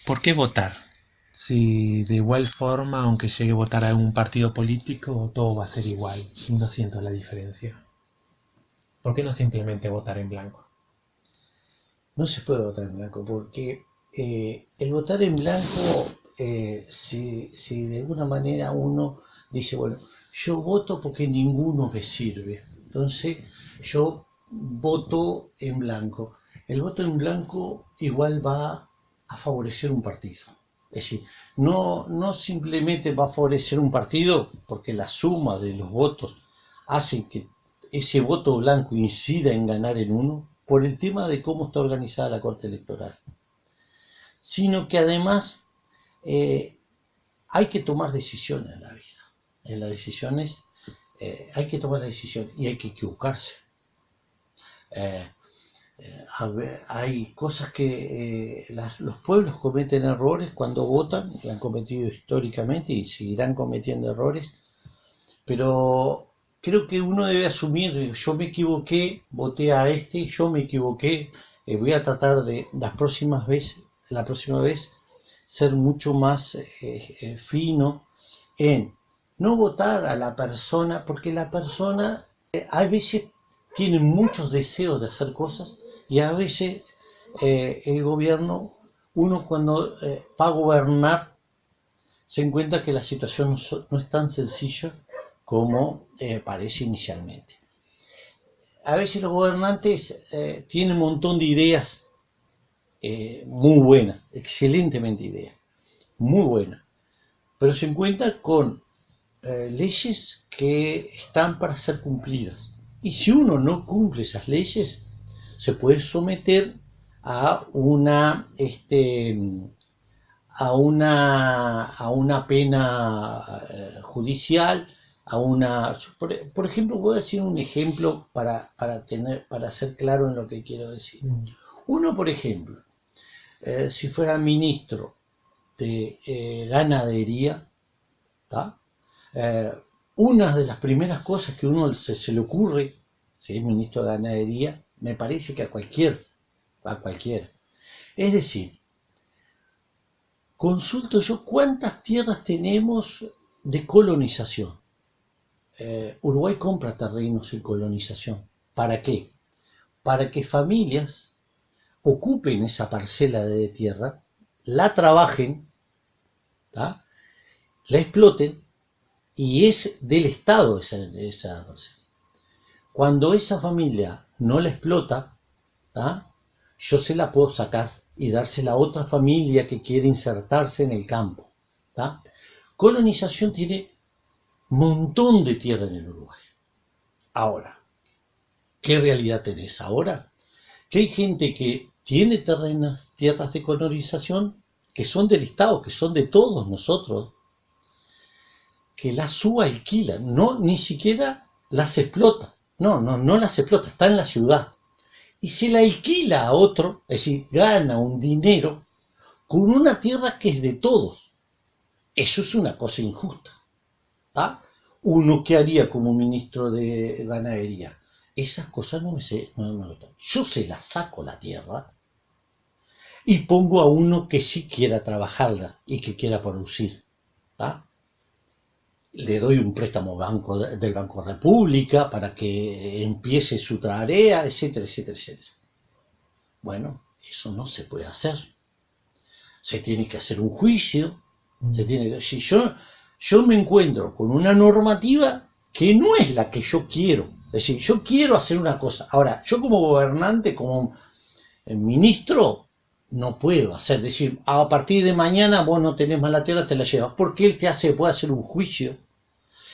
¿Por qué votar? Si de igual forma, aunque llegue a votar a un partido político, todo va a ser igual y no siento la diferencia. ¿Por qué no simplemente votar en blanco? No se puede votar en blanco porque el votar en blanco, si de alguna manera uno dice, bueno, yo voto porque ninguno me sirve, entonces yo voto en blanco. El voto en blanco igual va a favorecer un partido. Es decir, no simplemente va a favorecer un partido porque la suma de los votos hace que ese voto blanco incida en ganar en uno por el tema de cómo está organizada la Corte Electoral, sino que además eh, hay que tomar decisiones en la vida. En las decisiones hay que tomar decisiones y hay que equivocarse. Eh, Hay cosas que los pueblos cometen errores cuando votan, y han cometido históricamente y seguirán cometiendo errores, pero creo que uno debe asumir, yo me equivoqué, voté a este, yo me equivoqué, voy a tratar de la próxima vez ser mucho más fino en no votar a la persona, porque la persona a veces tiene muchos deseos de hacer cosas y a veces el gobierno, uno cuando va a gobernar, se encuentra que la situación no es tan sencilla como parece inicialmente. A veces los gobernantes tienen un montón de ideas muy buenas, excelentemente ideas, muy buenas, pero se encuentra con leyes que están para ser cumplidas. Y si uno no cumple esas leyes, se puede someter a una pena judicial, por ejemplo, voy a decir un ejemplo para ser claro en lo que quiero decir. Uno, por ejemplo, si fuera ministro de ganadería, ¿tá? Eh, una de las primeras cosas que uno se le ocurre, si es ministro de ganadería, me parece que a cualquiera. Es decir, consulto yo cuántas tierras tenemos de colonización. Uruguay compra terrenos en colonización. ¿Para qué? Para que familias ocupen esa parcela de tierra, la trabajen, ¿tá? La exploten y es del Estado esa parcela. Cuando esa familia no la explota, ¿tá? Yo se la puedo sacar y dársela a otra familia que quiere insertarse en el campo, ¿tá? Colonización tiene un montón de tierra en el Uruguay. Ahora, ¿qué realidad tenés ahora? Que hay gente que tiene tierras de colonización que son del Estado, que son de todos nosotros, que las subalquilan, no, ni siquiera las explota, no las explota, está en la ciudad. Y se la alquila a otro, es decir, gana un dinero con una tierra que es de todos. Eso es una cosa injusta. ¿Tá? Uno que haría como ministro de ganadería. Esas cosas no me gustan. Yo se la saco la tierra y pongo a uno que sí quiera trabajarla y que quiera producir. ¿Tá? Le doy un préstamo del Banco República para que empiece su tarea, etcétera, etcétera, etcétera. Bueno, eso no se puede hacer. Se tiene que hacer un juicio. Si yo me encuentro con una normativa que no es la que yo quiero. Es decir, yo quiero hacer una cosa. Ahora, yo como gobernante, como ministro, no puedo hacer. Decir, a partir de mañana vos no tenés más la tierra, te la llevas. Porque él puede hacer un juicio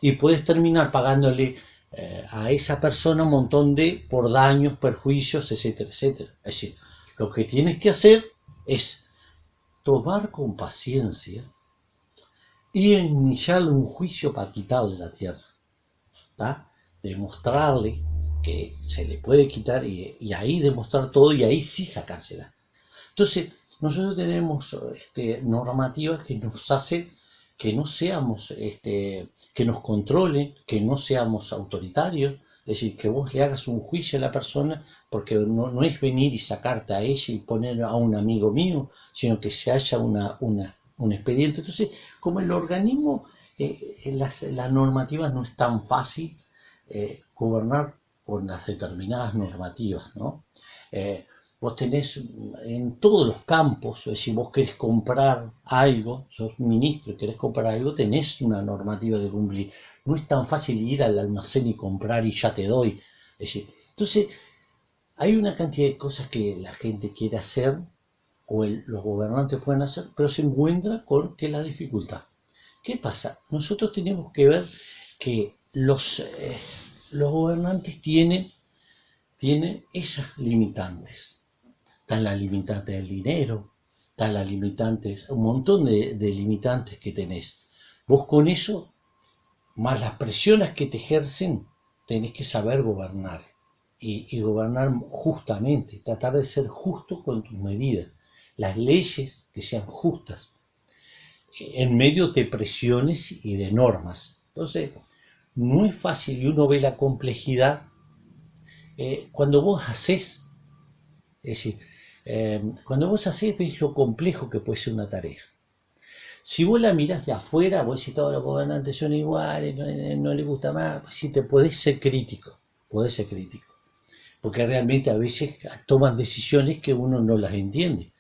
y puedes terminar pagándole a esa persona un montón por daños, perjuicios, etcétera, etcétera. Es decir, lo que tienes que hacer es tomar con paciencia y iniciarle un juicio para quitarle la tierra, ¿tá? Demostrarle que se le puede quitar y ahí demostrar todo y ahí sí sacársela. Entonces, nosotros tenemos normativas que nos hacen que no seamos, que nos controlen, que no seamos autoritarios. Es decir, que vos le hagas un juicio a la persona, porque no es venir y sacarte a ella y poner a un amigo mío, sino que se haya un expediente. Entonces, como el organismo, las normativas no es tan fácil gobernar con las determinadas normativas, ¿no? Vos tenés en todos los campos, si vos querés comprar algo, sos ministro y querés comprar algo, tenés una normativa que cumplir. No es tan fácil ir al almacén y comprar y ya te doy. Es decir, entonces, hay una cantidad de cosas que la gente quiere hacer o los gobernantes pueden hacer, pero se encuentra con que la dificultad. ¿Qué pasa? Nosotros tenemos que ver que los gobernantes tienen esas limitantes. Están las limitantes del dinero, están las limitantes, un montón de limitantes que tenés. Vos con eso, más las presiones que te ejercen, tenés que saber gobernar. Y gobernar justamente, tratar de ser justo con tus medidas. Las leyes que sean justas, en medio de presiones y de normas. Entonces, no es fácil y uno ve la complejidad cuando vos hacés, es decir, cuando vos hacés ves lo complejo que puede ser una tarea. Si vos la mirás de afuera, vos decís todos los gobernantes son iguales, no les gusta más, pues sí te podés ser crítico, porque realmente a veces toman decisiones que uno no las entiende.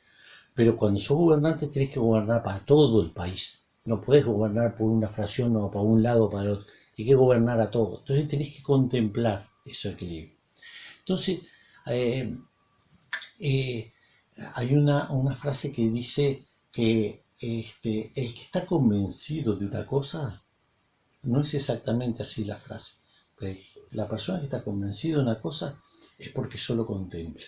Pero cuando sos gobernante tenés que gobernar para todo el país. No podés gobernar por una fracción o para un lado o para el otro. Tienes que gobernar a todo. Entonces tenés que contemplar ese equilibrio. Entonces, hay una frase que dice que el que está convencido de una cosa, no es exactamente así la frase. La persona que está convencida de una cosa es porque solo contempla.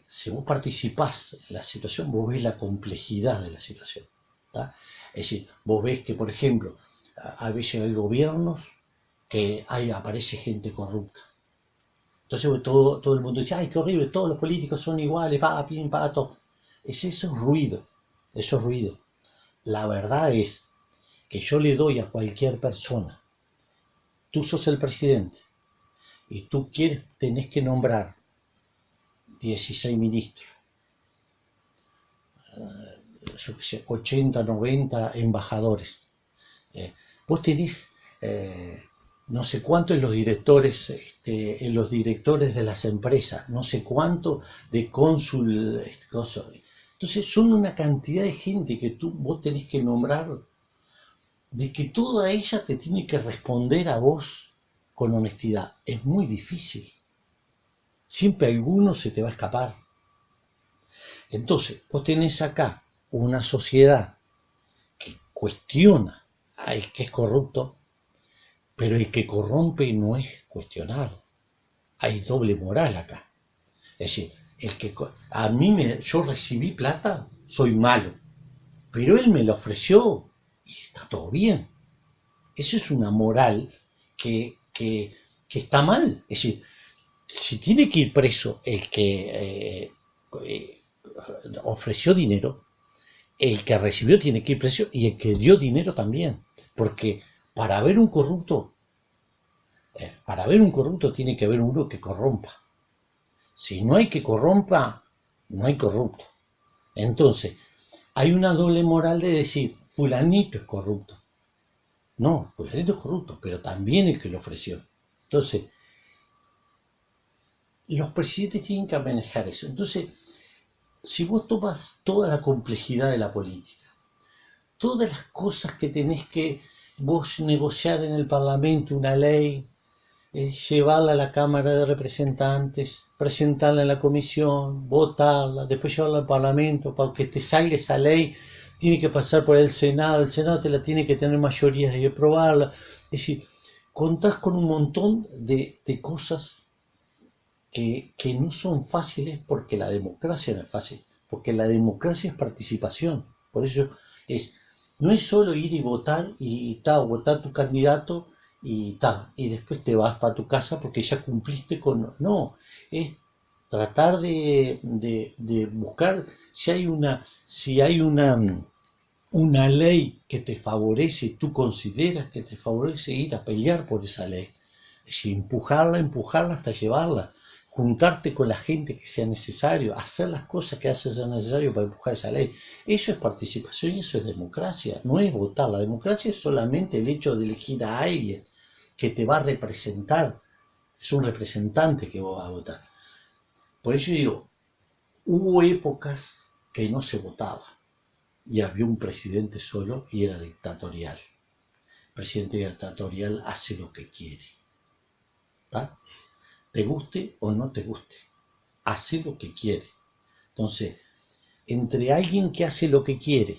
Si vos participás en la situación, vos ves la complejidad de la situación. ¿Tá? Es decir, vos ves que, por ejemplo, a veces hay gobiernos que aparece gente corrupta. Entonces todo el mundo dice, ay, qué horrible, todos los políticos son iguales, pa, pim, pa, todo. Eso es ruido, eso es ruido. La verdad es que yo le doy a cualquier persona, tú sos el presidente, y tú tenés que nombrar 16 ministros, yo qué sé, 80, 90 embajadores. Vos tenés no sé cuánto en los directores, de las empresas, no sé cuánto de cónsul, entonces son una cantidad de gente que vos tenés que nombrar, de que toda ella te tiene que responder a vos con honestidad. Es muy difícil. Siempre alguno se te va a escapar. Entonces, vos tenés acá una sociedad que cuestiona al que es corrupto, pero el que corrompe no es cuestionado. Hay doble moral acá. Es decir, yo recibí plata, soy malo, pero él me la ofreció y está todo bien. Eso es una moral que está mal. Es decir, si tiene que ir preso el que ofreció dinero, el que recibió tiene que ir preso y el que dio dinero también. Porque para haber un corrupto tiene que haber uno que corrompa. Si no hay que corrompa, no hay corrupto. Entonces, hay una doble moral de decir, fulanito es corrupto. No, fulanito es corrupto, pero también el que lo ofreció. Entonces, los presidentes tienen que manejar eso. Entonces, si vos tomas toda la complejidad de la política, todas las cosas que tenés que vos negociar en el Parlamento, una ley, llevarla a la Cámara de Representantes, presentarla en la comisión, votarla, después llevarla al Parlamento, para que te salga esa ley, tiene que pasar por el Senado te la tiene que tener mayoría y aprobarla. Es decir, contás con un montón de cosas que no son fáciles porque la democracia no es fácil, porque la democracia es participación. Por eso no es solo ir y votar votar tu candidato y después te vas para tu casa porque ya cumpliste con... No, es tratar de buscar si hay una ley que te favorece, tú consideras que te favorece ir a pelear por esa ley. empujarla hasta llevarla, juntarte con la gente que sea necesario, hacer las cosas que sea necesario para empujar esa ley. Eso es participación y eso es democracia, no es votar. La democracia es solamente el hecho de elegir a alguien que te va a representar, es un representante que vos vas a votar. Por eso digo, hubo épocas que no se votaba y había un presidente solo y era dictatorial. El presidente dictatorial hace lo que quiere, ¿tá? Te guste o no te guste, hace lo que quiere. Entonces, entre alguien que hace lo que quiere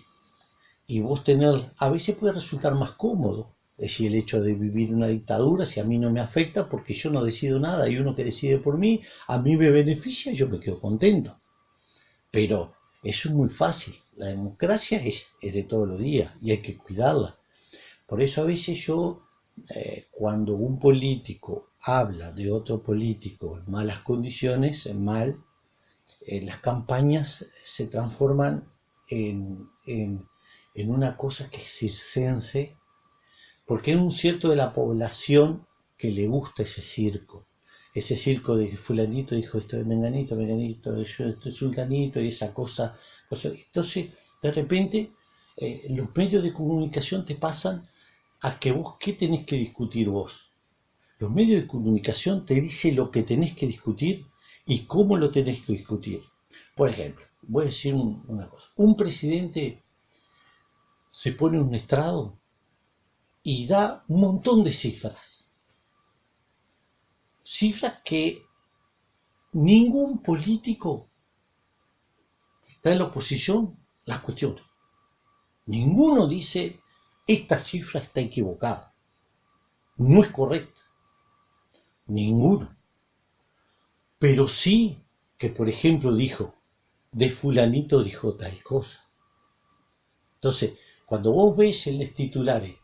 y vos tener, a veces puede resultar más cómodo, es decir, el hecho de vivir una dictadura, si a mí no me afecta porque yo no decido nada, hay uno que decide por mí, a mí me beneficia, yo me quedo contento. Pero eso es muy fácil, la democracia es de todos los días y hay que cuidarla. Por eso a veces yo, cuando un político habla de otro político en malas condiciones, las campañas se transforman en una cosa que es circense, porque hay un cierto de la población que le gusta ese circo de fulanito dijo esto de menganito, yo esto es sultanito y esa cosa. Entonces, de repente, los medios de comunicación te pasan a que vos, ¿qué tenés que discutir vos? Los medios de comunicación te dicen lo que tenés que discutir y cómo lo tenés que discutir. Por ejemplo, voy a decir una cosa. Un presidente se pone en un estrado y da un montón de cifras. Cifras que ningún político que está en la oposición las cuestiona. Ninguno dice, esta cifra está equivocada, no es correcta. Ninguno. Pero sí que, por ejemplo, dijo, de fulanito dijo tal cosa. Entonces, cuando vos ves en los titulares,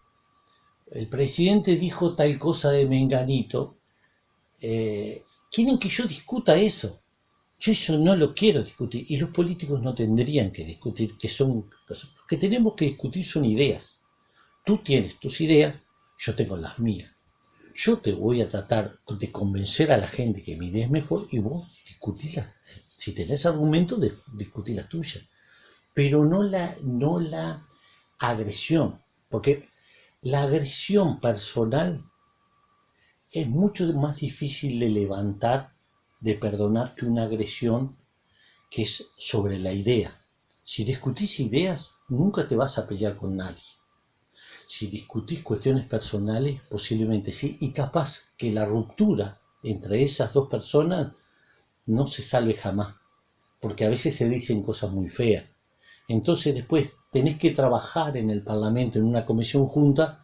el presidente dijo tal cosa de menganito, quieren que yo discuta eso. Yo eso no lo quiero discutir. Y los políticos no tendrían que discutir, que son cosas. Lo que tenemos que discutir son ideas. Tú tienes tus ideas, yo tengo las mías. Yo te voy a tratar de convencer a la gente que mi idea es mejor y vos discutirlas. Si tenés argumentos, discutí las tuyas. Pero no la agresión. Porque la agresión personal es mucho más difícil de levantar, de perdonar, que una agresión que es sobre la idea. Si discutís ideas, nunca te vas a pelear con nadie. Si discutís cuestiones personales, posiblemente sí, y capaz que la ruptura entre esas dos personas no se salve jamás, porque a veces se dicen cosas muy feas. Entonces después tenés que trabajar en el Parlamento, en una comisión junta,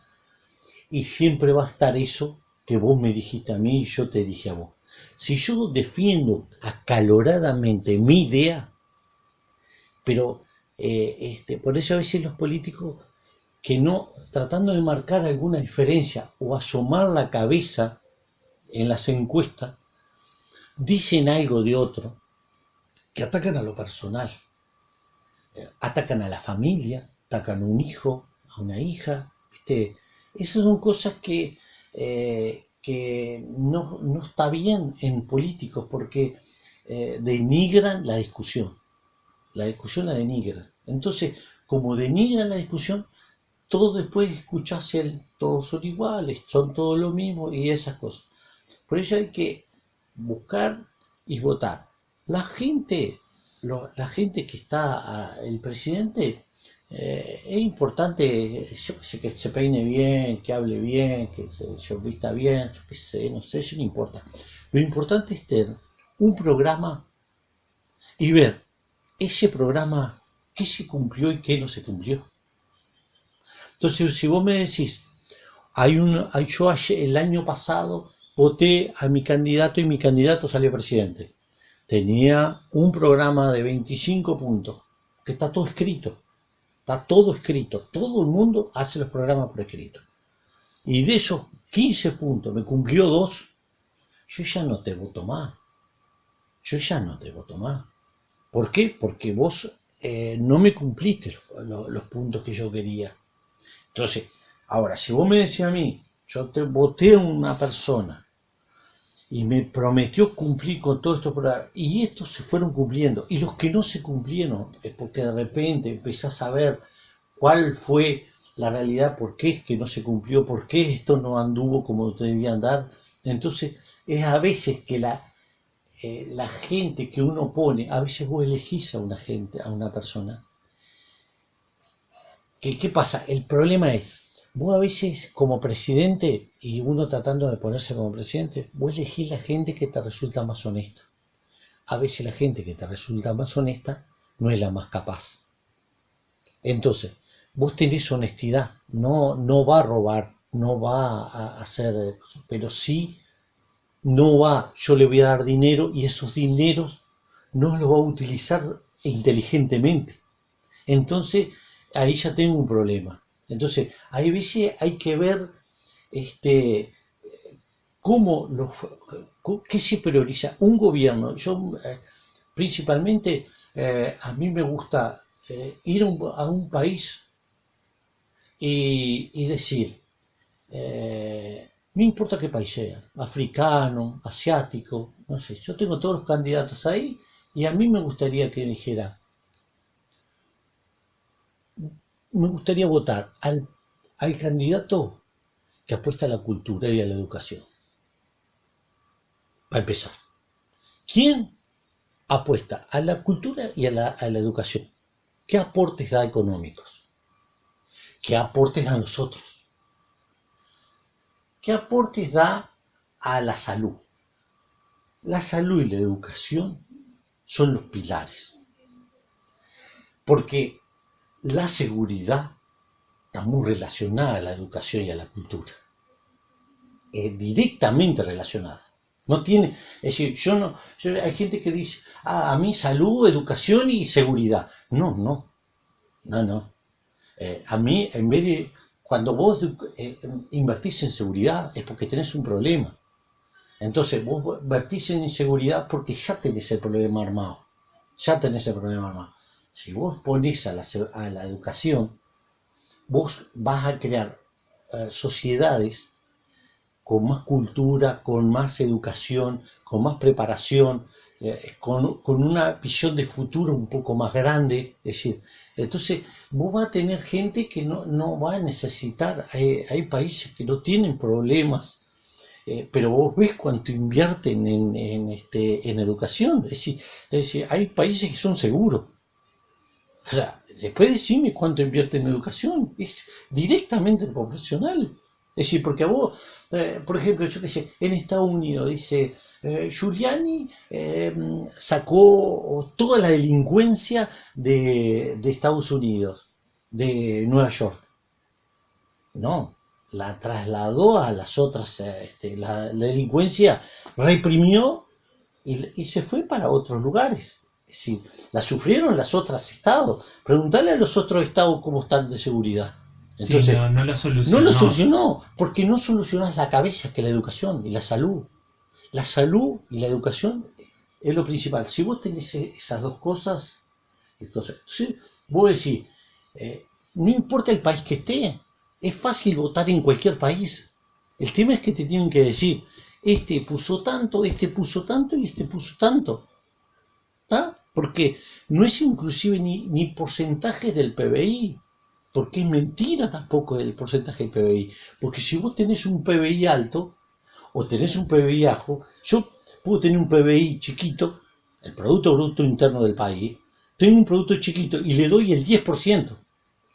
y siempre va a estar eso que vos me dijiste a mí y yo te dije a vos. Si yo defiendo acaloradamente mi idea, pero por eso a veces los políticos que no, tratando de marcar alguna diferencia o asomar la cabeza en las encuestas, dicen algo de otro, que atacan a lo personal, atacan a la familia, atacan a un hijo, a una hija, ¿viste? Esas son cosas que no está bien en políticos porque denigran la discusión la denigran. Entonces, como denigran la discusión, todo después escuchás todos son iguales, son todos lo mismo y esas cosas. Por eso hay que buscar y votar. La gente que está, el presidente, es importante que se peine bien, que hable bien, que se vista bien, que sé, no sé, eso no importa. Lo importante es tener un programa y ver ese programa, qué se cumplió y qué no se cumplió. Entonces, si vos me decís, yo el año pasado voté a mi candidato y mi candidato salió presidente. Tenía un programa de 25 puntos, que está todo escrito. Está todo escrito. Todo el mundo hace los programas por escrito. Y de esos 15 puntos me cumplió 2, yo ya no te voto más. ¿Por qué? Porque vos no me cumpliste los puntos que yo quería. Entonces, ahora, si vos me decís a mí, yo te voté a una persona y me prometió cumplir con todo esto, y estos se fueron cumpliendo, y los que no se cumplieron, es porque de repente empezás a ver cuál fue la realidad, por qué es que no se cumplió, por qué esto no anduvo como debía andar. Entonces es a veces que la gente que uno pone, a veces vos elegís a una gente, a una persona. ¿Qué pasa? El problema es, vos a veces como presidente, y uno tratando de ponerse como presidente, vos elegís la gente que te resulta más honesta. A veces la gente que te resulta más honesta no es la más capaz. Entonces, vos tenés honestidad, no va a robar, no va a hacer, pero sí no va, yo le voy a dar dinero y esos dineros no los va a utilizar inteligentemente. Entonces, ahí ya tengo un problema. Entonces, hay veces hay que ver cómo qué se prioriza. Un gobierno, yo principalmente a mí me gusta ir a un país y decir, no importa qué país sea, africano, asiático, no sé, yo tengo todos los candidatos ahí y a mí me gustaría que dijera, me gustaría votar al candidato que apuesta a la cultura y a la educación. Para empezar, ¿quién apuesta a la cultura y a la educación? ¿Qué aportes da económicos? ¿Qué aportes da a nosotros? ¿Qué aportes da a la salud? La salud y la educación son los pilares, porque la seguridad está muy relacionada a la educación y a la cultura, es directamente relacionada. No tiene, es decir, hay gente que dice, a mí salud, educación y seguridad. No. A mí, en vez de, cuando vos invertís en seguridad, es porque tenés un problema. Entonces, vos invertís en inseguridad porque ya tenés el problema armado. Si vos ponés a la educación, vos vas a crear sociedades con más cultura, con más educación, con más preparación, con una visión de futuro un poco más grande. Es decir, entonces vos vas a tener gente que no va a necesitar, hay países que no tienen problemas, pero vos ves cuánto invierten en educación. Es decir, hay países que son seguros. O sea, después decime cuánto invierte en educación, es directamente proporcional. Es decir, porque a vos, por ejemplo, yo qué sé, en Estados Unidos dice, Giuliani sacó toda la delincuencia de Estados Unidos, de Nueva York. No, la trasladó a las otras, la delincuencia reprimió y se fue para otros lugares. Es decir, la sufrieron los otros estados. Preguntarle a los otros estados cómo están de seguridad. Entonces, sí, no lo no solucionó. lo solucionó, porque no solucionás la cabeza, que la educación y la salud. La salud y la educación es lo principal. Si vos tenés esas dos cosas, entonces vos decís, no importa el país que esté, es fácil votar en cualquier país. El tema es que te tienen que decir, este puso tanto y este puso tanto. ¿Ah? Porque no es inclusive ni porcentajes del PBI, porque es mentira tampoco el porcentaje del PBI. Porque si vos tenés un PBI alto o tenés un PBI bajo, yo puedo tener un PBI chiquito, el Producto Bruto Interno del país, tengo un producto chiquito y le doy el 10%.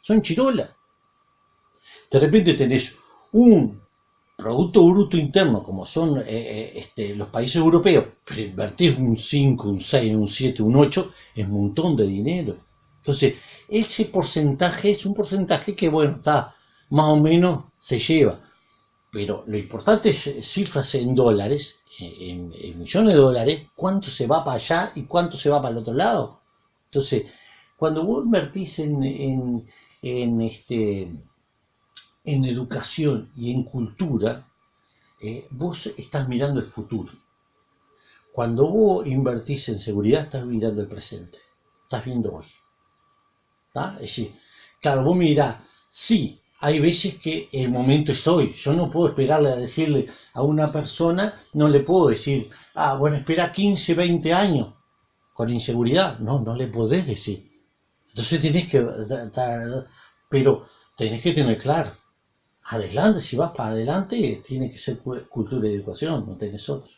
Son chirolas. De repente tenés un Producto Bruto Interno, como son los países europeos, pero invertís un 5, un 6, un 7, un 8, es un montón de dinero. Entonces, ese porcentaje es un porcentaje que, bueno, está más o menos se lleva. Pero lo importante es cifras en dólares, en millones de dólares, cuánto se va para allá y cuánto se va para el otro lado. Entonces, cuando vos invertís en educación y en cultura, vos estás mirando el futuro. Cuando vos invertís en seguridad, estás mirando el presente, estás viendo hoy. ¿Tá? Es decir, claro, vos mirás, sí, hay veces que el momento es hoy. Yo no puedo esperarle a decirle a una persona, no le puedo decir, bueno, espera 15, 20 años con inseguridad. No, no le podés decir. Entonces tenés que pero tenés que tener claro, adelante, si vas para adelante, tiene que ser cultura y educación, no tenés otra.